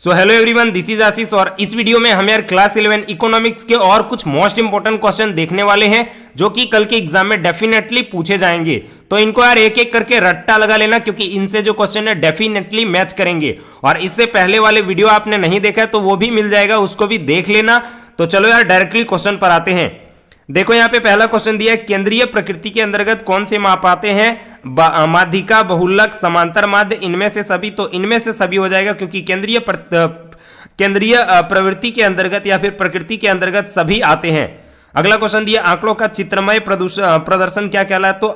So hello everyone, this is Ashish और इस video में हम यार क्लास 11 इकोनॉमिक्स के और कुछ मोस्ट इंपोर्टेंट क्वेश्चन देखने वाले हैं जो कि कल के एग्जाम में डेफिनेटली पूछे जाएंगे। तो इनको यार एक एक करके रट्टा लगा लेना क्योंकि इनसे जो क्वेश्चन है डेफिनेटली मैच करेंगे। और इससे पहले वाले वीडियो आपने नहीं देखा है तो वो भी मिल जाएगा, उसको भी देख लेना। तो चलो यार डायरेक्टली क्वेश्चन पर आते हैं। देखो यहाँ पे पहला क्वेश्चन दिया है, केंद्रीय प्रकृति के अंतर्गत कौन से माप आते हैं? माध्यिका, बहुलक, समांतर माध्य, इनमें से सभी। तो इनमें से सभी हो जाएगा क्योंकि केंद्रीय प्रवृत्ति के अंतर्गत या फिर प्रकृति के अंतर्गत सभी आते हैं। अगला क्वेश्चन दिया, आंकड़ों का चित्रमय प्रदर्शन क्या कहलाता है? तो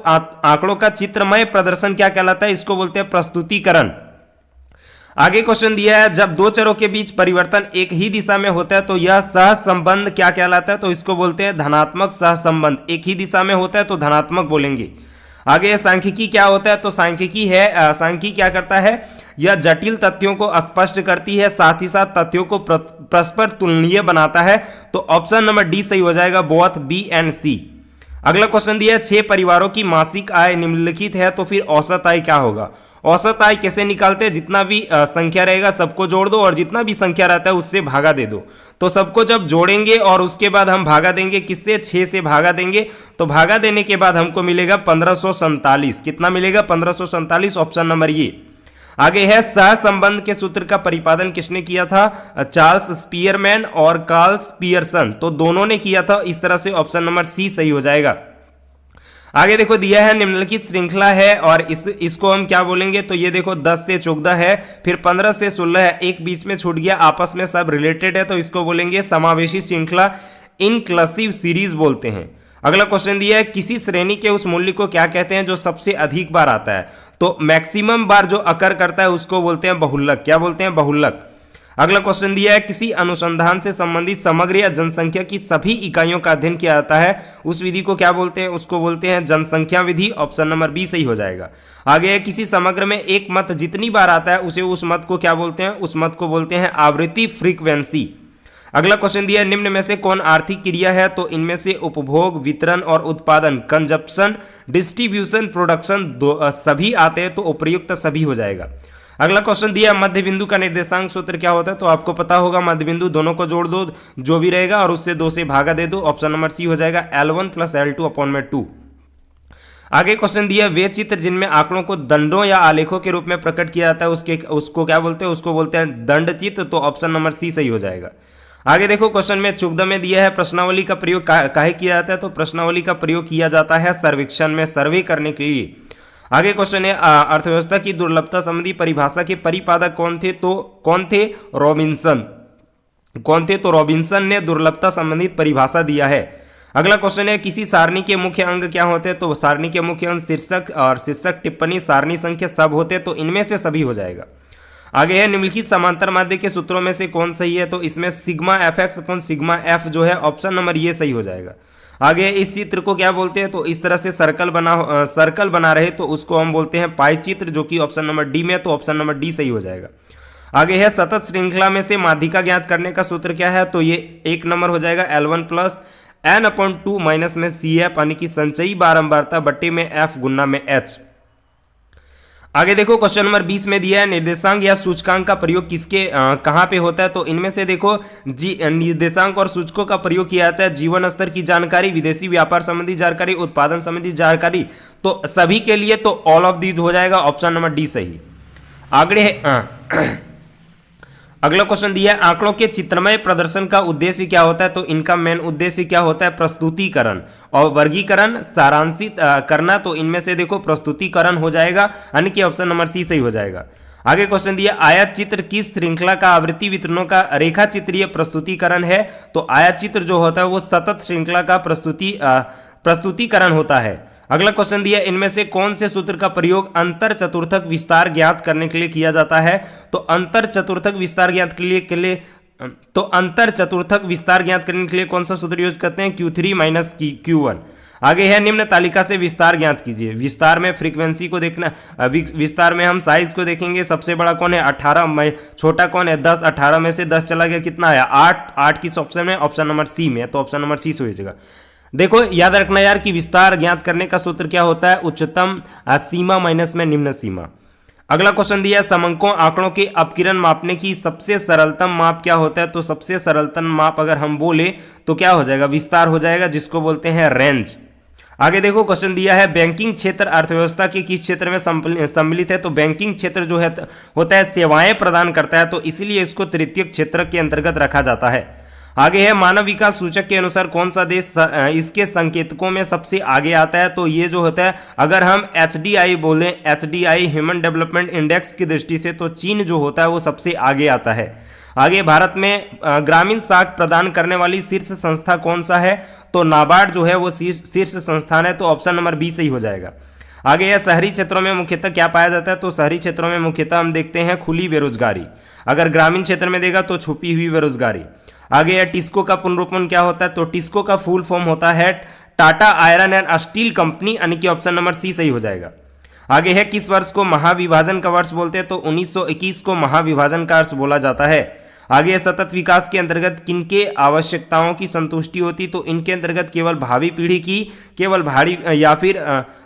आंकड़ों का चित्रमय प्रदर्शन क्या कहलाता है? इसको बोलते हैं प्रस्तुतिकरण। आगे क्वेश्चन दिया है, जब दो चरों के बीच परिवर्तन एक ही दिशा में होता है तो यह सहसंबंध क्या कहलाता है? तो इसको बोलते हैं धनात्मक सहसंबंध। एक ही दिशा में होता है तो धनात्मक बोलेंगे। आगे सांख्यिकी क्या होता है? तो सांख्यिकी क्या करता है? यह जटिल तथ्यों को स्पष्ट करती है, साथ ही साथ तथ्यों को परस्पर तुलनीय बनाता है। तो ऑप्शन नंबर डी सही हो जाएगा, बोथ बी एंड सी। अगला क्वेश्चन दिया है, 6 परिवारों की मासिक आय निम्नलिखित है तो फिर औसत आय क्या होगा? औसत आय कैसे निकालते हैं? जितना भी संख्या रहेगा सबको जोड़ दो और जितना भी संख्या रहता है उससे भागा दे दो। तो सबको जब जोड़ेंगे और उसके बाद हम भागा देंगे, किससे? 6 से भागा देंगे। तो भागा देने के बाद हमको मिलेगा 1547। कितना मिलेगा? 1547। ऑप्शन नंबर ये। आगे है, सहसंबंध के सूत्र का प्रतिपादन किसने किया था? चार्ल्स स्पीयरमैन और कार्ल पियर्सन। तो दोनों ने किया था। इस तरह से ऑप्शन नंबर सी सही हो जाएगा। आगे देखो दिया है, निम्नलिखित श्रृंखला है और इसको हम क्या बोलेंगे? तो ये देखो 10 से 14 है, फिर 15 से 16 है, एक बीच में छूट गया, आपस में सब रिलेटेड है तो इसको बोलेंगे समावेशी श्रृंखला, इनक्लसिव सीरीज बोलते हैं। अगला क्वेश्चन दिया है, किसी श्रेणी के उस मूल्य को क्या कहते हैं जो सबसे अधिक बार आता है? तो मैक्सिमम बार जो अकर करता है उसको बोलते हैं बहुलक। क्या बोलते हैं? बहुलक। अगला क्वेश्चन दिया है, किसी अनुसंधान से संबंधित समग्र या जनसंख्या की सभी इकाइयों का अध्ययन किया जाता है, उस विधि को क्या बोलते हैं? उसको बोलते हैं जनसंख्या विधि। ऑप्शन नंबर बी सही हो जाएगा। आगे है, किसी समग्र में एक मत जितनी बार आता है उस मत को क्या बोलते हैं? उस मत को बोलते हैं आवृत्ति, फ्रीक्वेंसी। अगला क्वेश्चन दिया है, निम्न में से कौन आर्थिक क्रिया है? तो इनमें से उपभोग, वितरण और उत्पादन, कंजप्शन, डिस्ट्रीब्यूशन, प्रोडक्शन सभी आते हैं तो उपयुक्त सभी हो जाएगा। अगला क्वेश्चन दिया, मध्य बिंदु का निर्देशांक सूत्र क्या होता है? तो आपको पता होगा, मध्य बिंदु दोनों को जोड़ दो जो भी रहेगा और उससे 2 से भागा दे दो। ऑप्शन नंबर सी हो जाएगा, L1 + L2/2। आगे क्वेश्चन दिया, वे चित्र जिनमें आंकड़ों को दंडों या आलेखों के रूप में प्रकट किया जाता है उसको क्या बोलते हैं? उसको बोलते हैं दंड चित्र। तो ऑप्शन नंबर सी सही हो जाएगा। आगे देखो क्वेश्चन में 14 में दिया है, प्रश्नावली का प्रयोग काहे किया जाता है? तो प्रश्नावली का प्रयोग किया जाता है सर्वेक्षण में, सर्वे करने के लिए। आगे क्वेश्चन है, अर्थव्यवस्था की दुर्लभता संबंधी परिभाषा के परिपादक कौन थे? तो कौन थे? रॉबिन्सन। कौन थे? तो रॉबिन्सन ने दुर्लभता संबंधित परिभाषा दिया है। अगला क्वेश्चन है, किसी सारणी के मुख्य अंग क्या होते हैं? तो सारणी के मुख्य अंग शीर्षक और शीर्षक, टिप्पणी, सारणी संख्या सब होते हैं तो इनमें से सभी हो जाएगा। आगे है, निम्नलिखित समांतर माध्य के सूत्रों में से कौन सही है? तो इसमें सिग्मा FX/सिग्मा F जो है ऑप्शन नंबर ये सही हो जाएगा। आगे इस चित्र को क्या बोलते हैं? तो इस तरह से सर्कल बना रहे तो उसको हम बोलते हैं पाई चित्र, जो कि ऑप्शन नंबर डी में। तो ऑप्शन नंबर डी सही हो जाएगा। आगे है, सतत श्रृंखला में से माध्यिका ज्ञात करने का सूत्र क्या है? तो ये 1 नंबर हो जाएगा, L1 + N/2 माइनस में CF, यानी कि संचयी बारंबारता बट्टे में F गुना में H। आगे देखो क्वेश्चन नंबर 20 में दिया है, निर्देशांक या सूचकांक का प्रयोग किसके कहाँ पे होता है? तो इनमें से देखो निर्देशांक और सूचकों का प्रयोग किया जाता है जीवन स्तर की जानकारी, विदेशी व्यापार संबंधी जानकारी, उत्पादन संबंधी जानकारी। तो सभी के लिए तो ऑल ऑफ दीज हो जाएगा। ऑप्शन नंबर डी सही। आगे है अगला क्वेश्चन दिया है, आंकड़ों के चित्रमय प्रदर्शन का उद्देश्य क्या होता है? तो इनका मेन उद्देश्य क्या होता है? प्रस्तुतिकरण और वर्गीकरण, सारांशित करना। तो इनमें से देखो प्रस्तुतिकरण हो जाएगा, यानी कि ऑप्शन नंबर सी सही हो जाएगा। आगे क्वेश्चन दिया, आयत चित्र किस श्रृंखला का आवृत्ति वितरणों का रेखा चित्रीय प्रस्तुतिकरण है? तो आयत चित्र जो होता है वो सतत श्रृंखला का प्रस्तुतिकरण होता है। अगला क्वेश्चन दिया, इनमें से कौन से सूत्र का प्रयोग अंतर चतुर्थक विस्तार ज्ञात करने के लिए किया जाता है? तो अंतर चतुर्थक विस्तार ज्ञात करने के लिए कौन सा सूत्र यूज करते हैं? Q3 - Q1। आगे है, निम्न तालिका से विस्तार ज्ञात कीजिए। विस्तार में फ्रीक्वेंसी को देखना, विस्तार में हम साइज को देखेंगे। सबसे बड़ा कौन है? 18 में। छोटा कौन है? 10। 18 में से 10 चला गया, कितना आया? 8। 8 किस ऑप्शन में? ऑप्शन नंबर सी में। तो ऑप्शन नंबर सी हो जाएगा। देखो याद रखना यार कि विस्तार ज्ञात करने का सूत्र क्या होता है? उच्चतम सीमा माइनस में निम्न सीमा। अगला क्वेश्चन दिया है, समंकों आंकड़ों के अपकिरण मापने की सबसे सरलतम माप क्या होता है? तो सबसे सरलतम माप अगर हम बोले तो क्या हो जाएगा? विस्तार हो जाएगा, जिसको बोलते हैं रेंज। आगे देखो क्वेश्चन दिया है, बैंकिंग क्षेत्र अर्थव्यवस्था के किस क्षेत्र में सम्मिलित है? तो बैंकिंग क्षेत्र जो है होता है सेवाएं प्रदान करता है, तो इसीलिए इसको तृतीय क्षेत्र के अंतर्गत रखा जाता है। आगे है, मानव विकास सूचक के अनुसार कौन सा देश इसके संकेतकों में सबसे आगे आता है? तो ये जो होता है, अगर हम HDI बोलें, HDI ह्यूमन डेवलपमेंट इंडेक्स की दृष्टि से, तो चीन जो होता है वो सबसे आगे आता है। आगे, भारत में ग्रामीण साख प्रदान करने वाली शीर्ष संस्था कौन सा है? तो नाबार्ड जो है वो शीर्ष संस्थान है, तो ऑप्शन नंबर बी सही हो जाएगा। आगे है, शहरी क्षेत्रों में मुख्यतः क्या पाया जाता है? तो शहरी क्षेत्रों में मुख्यतः हम देखते हैं खुली बेरोजगारी। अगर ग्रामीण क्षेत्र में देगा तो छुपी हुई बेरोजगारी। आगे है, टिस्को का पुनरुत्पादन क्या होता है? तो टिस्को का फुल फॉर्म होता है Tata iron and steel company, यानी कि ऑप्शन नंबर सी सही हो जाएगा। आगे है, किस वर्ष को महाविभाजन का वर्ष बोलते हैं? तो 1921 को महाविभाजन का वर्ष बोला जाता है। आगे, सतत विकास के अंतर्गत किनके आवश्यकताओं की संतुष्टि होती? तो इनके अंतर्गत केवल भावी पीढ़ी की, केवल भारी या फिर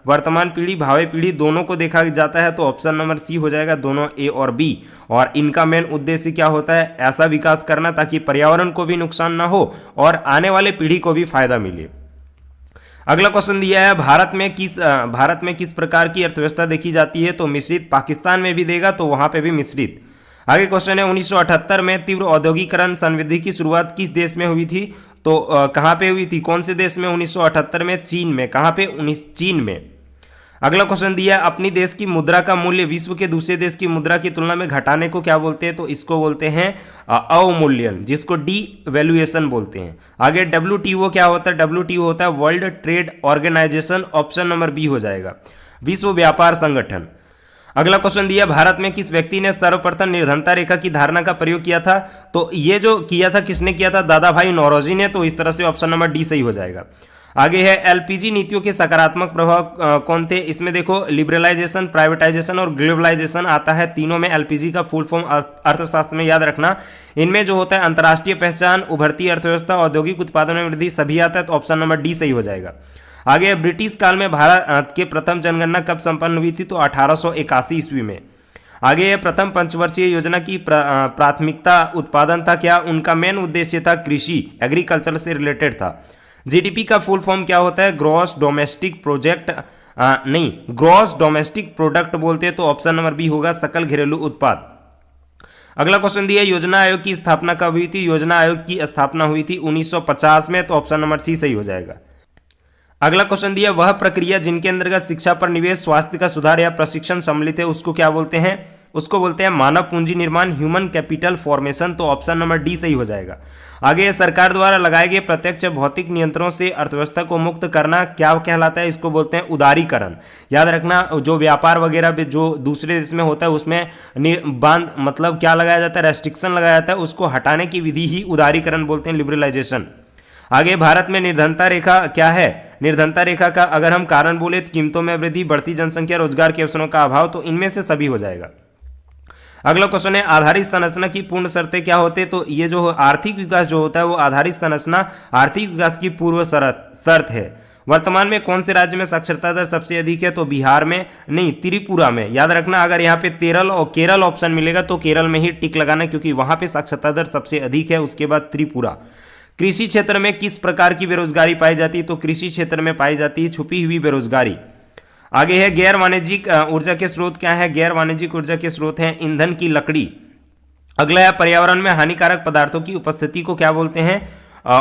वर्तमान पीढ़ी, भावी पीढ़ी दोनों को देखा जाता है, तो ऑप्शन नंबर सी हो जाएगा, दोनों ए और बी। और इनका मेन उद्देश्य क्या होता है? ऐसा विकास करना ताकि पर्यावरण को भी नुकसान ना हो और आने वाले पीढ़ी को भी फायदा मिले। अगला क्वेश्चन दिया है, भारत में किस प्रकार की अर्थव्यवस्था देखी जाती है? तो मिश्रित। पाकिस्तान में भी देगा तो वहां पे भी मिश्रित। आगे क्वेश्चन है, 1978 में तीव्र औद्योगिकरण संवृद्धि की शुरुआत किस देश में हुई थी? तो कहां पे हुई थी? कौन से देश में? 1978 में चीन में। कहां पे? चीन में। अगला क्वेश्चन दिया है, अपनी देश की मुद्रा का मूल्य विश्व के दूसरे देश की मुद्रा की तुलना में घटाने को क्या बोलते हैं? तो इसको बोलते हैं अवमूल्यन, जिसको डीवैल्यूएशन बोलते हैं। आगे, WTO क्या होता है? WTO होता है world trade organisation, option number B हो जाएगा, विश्व व्यापार संगठन। अगला क्वेश्चन दिया, भारत में किस व्यक्ति ने सर्वप्रथम निर्धनता रेखा की धारणा का प्रयोग किया था? तो ये जो किया था, किसने किया था? दादा भाई नौरोजी ने, तो इस तरह से ऑप्शन नंबर डी सही हो जाएगा। आगे है, LPG नीतियों के सकारात्मक प्रभाव कौन थे? इसमें देखो, लिबरलाइजेशन, प्राइवेटाइजेशन और ग्लोबलाइजेशन आता है, तीनों में। LPG का फुल फॉर्म अर्थशास्त्र में याद रखना। इनमें जो होता है अंतर्राष्ट्रीय पहचान, उभरती अर्थव्यवस्था, औद्योगिक उत्पादन में वृद्धि, सभी आता है, तो ऑप्शन नंबर डी सही हो जाएगा। आगे, ब्रिटिश काल में भारत के प्रथम जनगणना कब संपन्न हुई थी? तो 1881 ईस्वी में। आगे, प्रथम पंचवर्षीय योजना की प्राथमिकता उत्पादन था क्या? उनका मेन उद्देश्य था कृषि, एग्रीकल्चर से रिलेटेड था। GDP का फुल फॉर्म क्या होता है? ग्रॉस डोमेस्टिक प्रोडक्ट बोलते हैं, तो ऑप्शन नंबर बी होगा, सकल घरेलू उत्पाद। अगला क्वेश्चन दिया, योजना आयोग की स्थापना कब हुई थी? योजना आयोग की स्थापना हुई थी 1950 में, तो ऑप्शन नंबर सी सही हो जाएगा। अगला क्वेश्चन दिया, वह प्रक्रिया जिनके अंतर्गत शिक्षा पर निवेश, स्वास्थ्य का सुधार या प्रशिक्षण सम्मिलित है, उसको क्या बोलते हैं? उसको बोलते हैं मानव पूंजी निर्माण, ह्यूमन कैपिटल फॉर्मेशन, तो ऑप्शन नंबर डी सही हो जाएगा। आगे, सरकार द्वारा लगाए गए प्रत्यक्ष भौतिक नियंत्रणों से अर्थव्यवस्था को मुक्त करना क्या कहलाता है? इसको बोलते हैं उदारीकरण। याद रखना, जो व्यापार वगैरह जो दूसरे देश में होता है उसमें बांध मतलब क्या लगाया जाता है? रेस्ट्रिक्शन लगाया जाता है, उसको हटाने की विधि ही उदारीकरण बोलते हैं, लिबरलाइजेशन। आगे, भारत में निर्धनता रेखा क्या है? निर्धनता रेखा का अगर हम कारण बोले तो कीमतों में वृद्धि, बढ़ती जनसंख्या, रोजगार के अवसरों का अभाव, तो इनमें से सभी हो जाएगा। अगला क्वेश्चन है, आधारित संरचना की पूर्ण शर्तें क्या होते हैं? तो ये जो आर्थिक विकास जो होता है वो आधारित संरचना आर्थिक विकास की पूर्व शर्त है। वर्तमान में कौन से राज्य में साक्षरता दर सबसे अधिक है? तो बिहार में नहीं, त्रिपुरा में। याद रखना, अगर यहाँ पे केरल ऑप्शन मिलेगा तो केरल में ही टिक लगाना, क्योंकि वहां पे साक्षरता दर सबसे अधिक है, उसके बाद त्रिपुरा। कृषि क्षेत्र में किस प्रकार की बेरोजगारी पाई जाती है? तो कृषि क्षेत्र में पाई जाती है छुपी हुई बेरोजगारी। आगे है, गैर वाणिज्यिक ऊर्जा के स्रोत क्या है? गैर वाणिज्यिक ऊर्जा के स्रोत हैं ईंधन की लकड़ी। अगला है, पर्यावरण में हानिकारक पदार्थों की उपस्थिति को क्या बोलते हैं?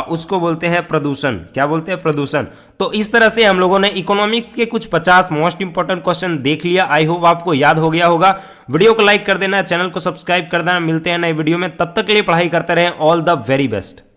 उसको बोलते हैं प्रदूषण। क्या बोलते हैं? प्रदूषण। तो इस तरह से हम लोगों ने इकोनॉमिक्स के कुछ 50 मोस्ट इंपोर्टेंट क्वेश्चन देख लिया। आई होप आपको याद हो गया होगा। वीडियो को लाइक कर देना, चैनल को सब्सक्राइब कर देना। मिलते हैं नए वीडियो में, तब तक के लिए पढ़ाई करते रहें। All the very best.